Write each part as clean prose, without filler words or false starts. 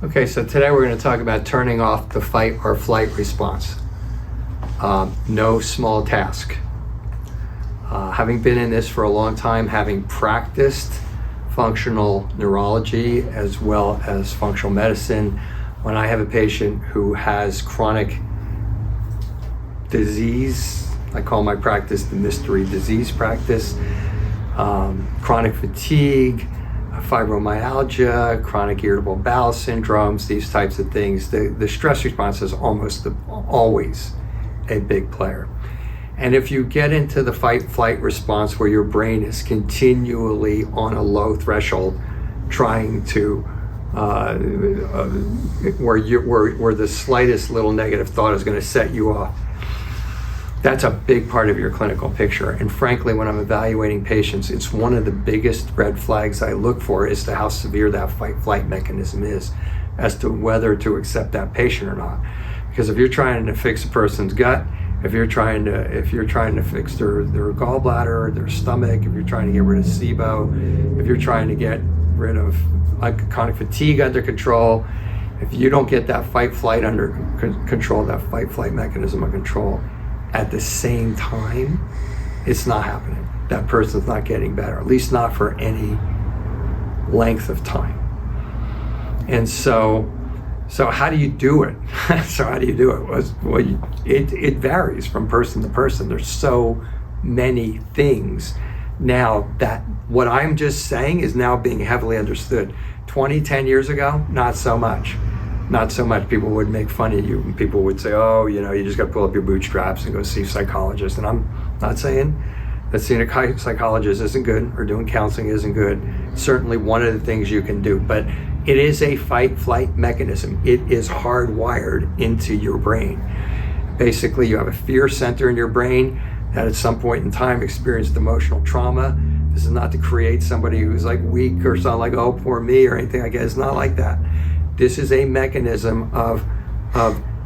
Okay, so today we're going to talk about turning off the fight or flight response. No small task. Having been in this for a long time, having practiced functional neurology as well as functional medicine, when I have a patient who has chronic disease, I call my practice the mystery disease practice, chronic fatigue, fibromyalgia, chronic irritable bowel syndromes, these types of things, the stress response is almost always a big player. And if you get into the fight-flight response where your brain is continually on a low threshold trying to, where the slightest little negative thought is going to set you off, that's a big part of your clinical picture. And frankly, when I'm evaluating patients, it's one of the biggest red flags I look for as to how severe that fight-flight mechanism is, as to whether to accept that patient or not. Because if you're trying to fix a person's gut, if you're trying to fix their gallbladder, their stomach, if you're trying to get rid of SIBO, if you're trying to get rid of chronic fatigue under control, if you don't get that fight-flight under control, that fight-flight mechanism under control, at the same time, it's not happening. That person's not getting better, at least not for any length of time. And so how do you do it? It varies from person to person. There's so many things now that what I'm just saying is now being heavily understood. 10 years ago, not so much. Not so much. People would make fun of you, and people would say, oh, you just got to pull up your bootstraps and go see a psychologist. And I'm not saying that seeing a psychologist isn't good or doing counseling isn't good. It's certainly one of the things you can do, but it is a fight-flight mechanism. It is hardwired into your brain. Basically, you have a fear center in your brain that at some point in time experienced emotional trauma. This is not to create somebody who's like weak or something like, oh, poor me or anything like that. It's not like that. This is a mechanism of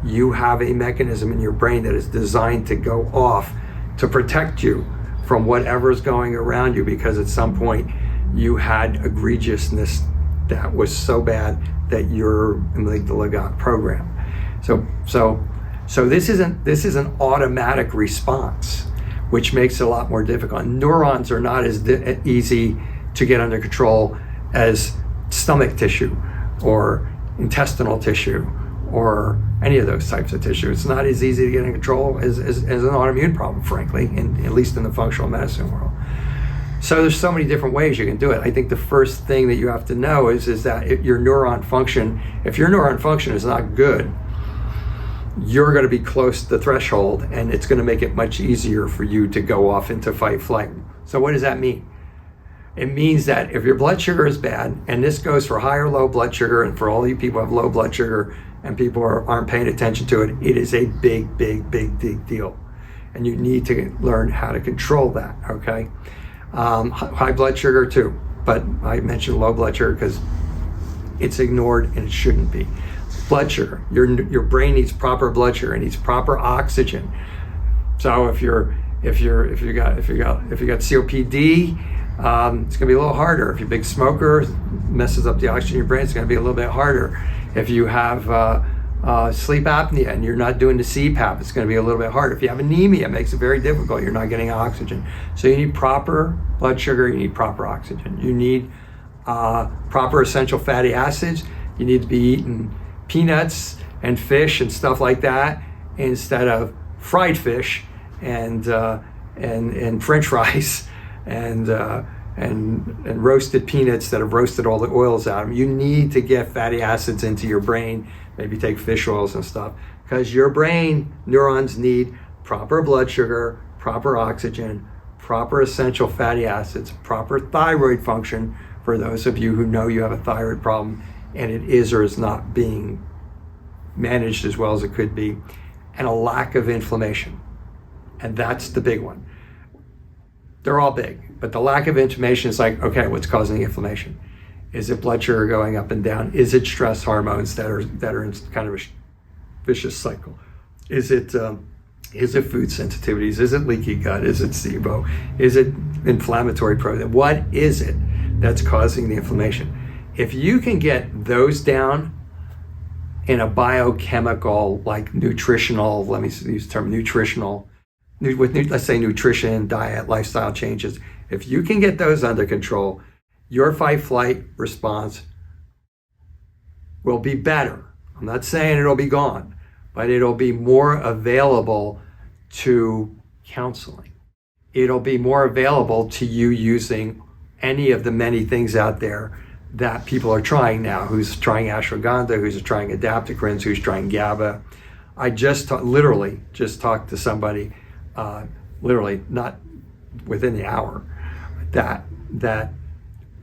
you have a mechanism in your brain that is designed to go off to protect you from whatever's going around you, because at some point you had egregiousness that was so bad that your amygdala got programmed. So this is an automatic response, which makes it a lot more difficult. Neurons are not as easy to get under control as stomach tissue or intestinal tissue or any of those types of tissue. It's not as easy to get in control as an autoimmune problem, frankly, at least in the functional medicine world. So there's so many different ways you can do it. I think the first thing that you have to know is that if your neuron function is not good, you're going to be close to the threshold, and it's going to make it much easier for you to go off into fight flight. So what does that mean? It means that if your blood sugar is bad, and this goes for high or low blood sugar, and for all you people who have low blood sugar and people aren't paying attention to it, it is a big deal. And you need to learn how to control that, okay? High blood sugar too, but I mentioned low blood sugar because it's ignored and it shouldn't be. Blood sugar, your brain needs proper blood sugar, it needs proper oxygen. So if you got COPD, it's gonna be a little harder. If you're a big smoker, messes up the oxygen in your brain, it's gonna be a little bit harder. If you have sleep apnea and you're not doing the CPAP, it's gonna be a little bit harder. If you have anemia, it makes it very difficult. You're not getting oxygen. So you need proper blood sugar, you need proper oxygen. You need proper essential fatty acids. You need to be eating peanuts and fish and stuff like that instead of fried fish and French fries and roasted peanuts that have roasted all the oils out of them. You need to get fatty acids into your brain, maybe take fish oils and stuff, because your brain neurons need proper blood sugar, proper oxygen, proper essential fatty acids, proper thyroid function for those of you who know you have a thyroid problem and it is or is not being managed as well as it could be, and a lack of inflammation. And that's the big one. They're all big, but the lack of inflammation is like, okay, what's causing the inflammation? Is it blood sugar going up and down? Is it stress hormones that are in kind of a vicious cycle? Is it food sensitivities? Is it leaky gut? Is it SIBO? Is it inflammatory protein? What is it that's causing the inflammation? If you can get those down, in a biochemical, like nutritional, let me use the term nutritional, let's say nutrition, diet, lifestyle changes. If you can get those under control, your fight-flight response will be better. I'm not saying it'll be gone, but it'll be more available to counseling. It'll be more available to you using any of the many things out there that people are trying now. Who's trying ashwagandha, who's trying adaptogens, who's trying GABA. I literally just talked to somebody, literally not within the hour, that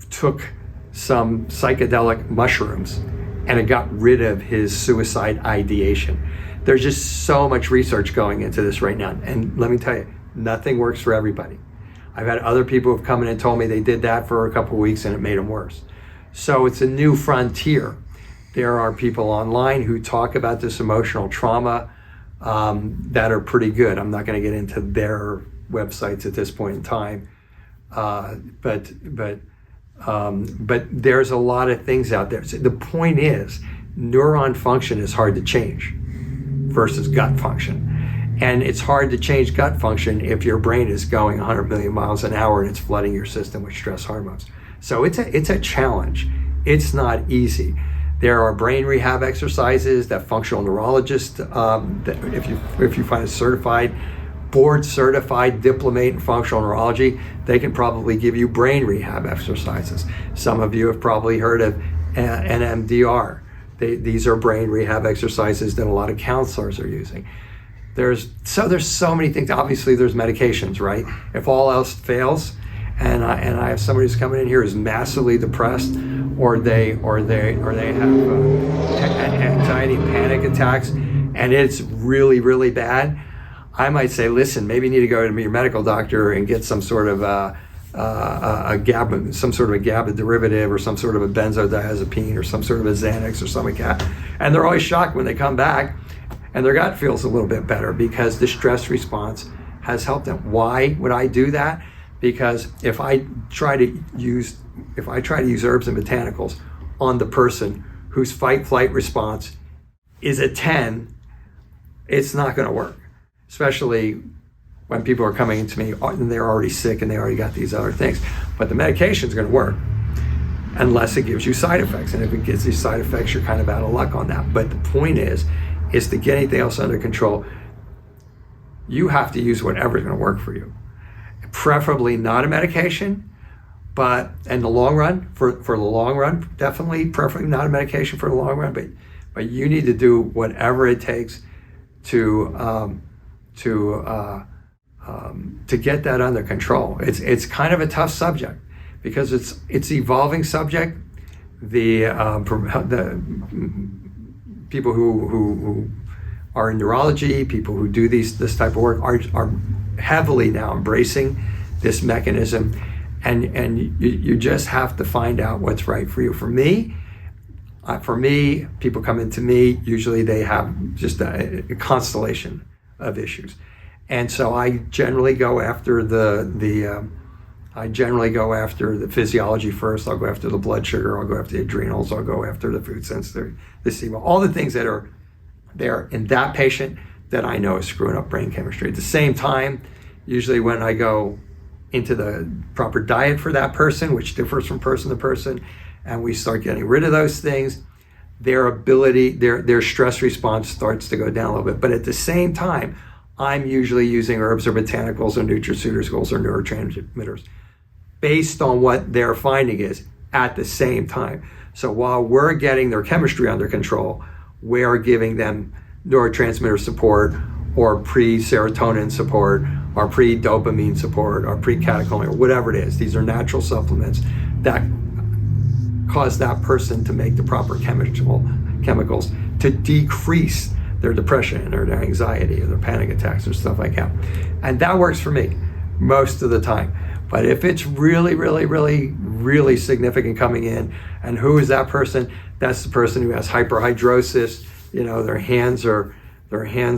took some psychedelic mushrooms and it got rid of his suicide ideation. There's just so much research going into this right now. And let me tell you, nothing works for everybody. I've had other people who've come in and told me they did that for a couple of weeks and it made them worse. So it's a new frontier. There are people online who talk about this emotional trauma that are pretty good. I'm not going to get into their websites at this point in time, but there's a lot of things out there. So the point is, neuron function is hard to change versus gut function. And it's hard to change gut function if your brain is going 100 million miles an hour and it's flooding your system with stress hormones. So it's a challenge. It's not easy. There are brain rehab exercises that functional neurologists, that if you find a certified, board certified diplomate in functional neurology, they can probably give you brain rehab exercises. Some of you have probably heard of NMDR. These are brain rehab exercises that a lot of counselors are using. There's so many things. Obviously, there's medications, right? If all else fails, and I have somebody who's coming in here who's massively depressed, or they have anxiety and panic attacks, and it's really, really bad, I might say, listen, maybe you need to go to your medical doctor and get some sort of a GABA derivative, or some sort of a benzodiazepine, or some sort of a Xanax or something like that. And they're always shocked when they come back and their gut feels a little bit better because the stress response has helped them. Why would I do that? Because if I try to use herbs and botanicals on the person whose fight-flight response is a 10, it's not going to work. Especially when people are coming into me and they're already sick and they already got these other things. But the medication is going to work unless it gives you side effects. And if it gives you side effects, you're kind of out of luck on that. But the point is to get anything else under control, you have to use whatever's going to work for you. Preferably not a medication, but in the long run, for the long run, definitely, preferably not a medication for the long run, but you need to do whatever it takes to get that under control. It's kind of a tough subject because it's evolving subject. The people who are in neurology, people who do this type of work are heavily now embracing this mechanism, and you just have to find out what's right for you. For me, people come into me, usually they have just a constellation of issues. And so I generally go after the physiology first. I'll go after the blood sugar, I'll go after the adrenals, I'll go after the food sensitivity, the SIBO, all the things that are there in that patient that I know is screwing up brain chemistry. At the same time, usually when I go into the proper diet for that person, which differs from person to person, and we start getting rid of those things, their stress response starts to go down a little bit. But at the same time, I'm usually using herbs or botanicals or nutraceuticals or neurotransmitters based on what their finding is at the same time. So while we're getting their chemistry under control, we're giving them neurotransmitter support, or pre-serotonin support, or pre-dopamine support, or pre-catecholamine, or whatever it is. These are natural supplements that cause that person to make the proper chemicals to decrease their depression or their anxiety or their panic attacks or stuff like that. And that works for me most of the time. But if it's really, really, really, really significant coming in, and who is that person? That's the person who has hyperhidrosis. Their hands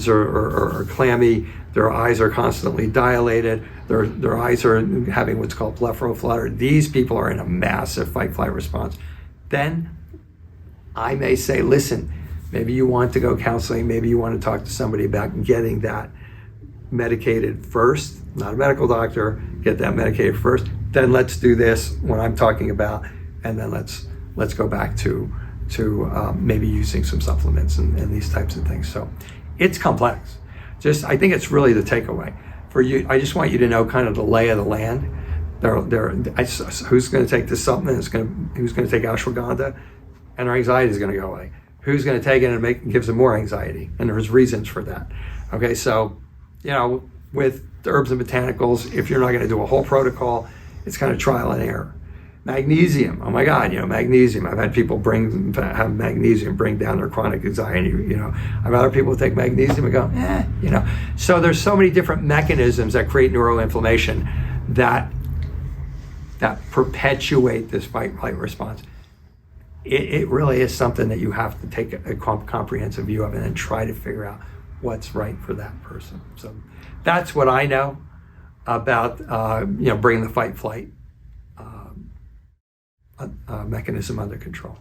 are clammy, their eyes are constantly dilated, their eyes are having what's called blepharophthalmia. These people are in a massive fight-flight response. Then I may say, listen, Maybe you want to go counseling. Maybe you want to talk to somebody about getting that medicated first, not a medical doctor, get that medicated first. Then let's do this, what I'm talking about, and then let's go back to maybe using some supplements and these types of things. So it's complex. I think it's really the takeaway for you. I just want you to know kind of the lay of the land. Who's going to take this supplement? Who's going to take ashwagandha, and our anxiety is going to go away. Who's going to take it and gives them more anxiety, and there's reasons for that. Okay, so with the herbs and botanicals, if you're not going to do a whole protocol, it's kind of trial and error. Magnesium, oh my God, magnesium. I've had people have magnesium bring down their chronic anxiety. I've had other people take magnesium and go, So there's so many different mechanisms that create neuroinflammation that perpetuate this fight-flight response. It really is something that you have to take a comprehensive view of and then try to figure out what's right for that person. So that's what I know about bringing the fight-flight mechanism under control.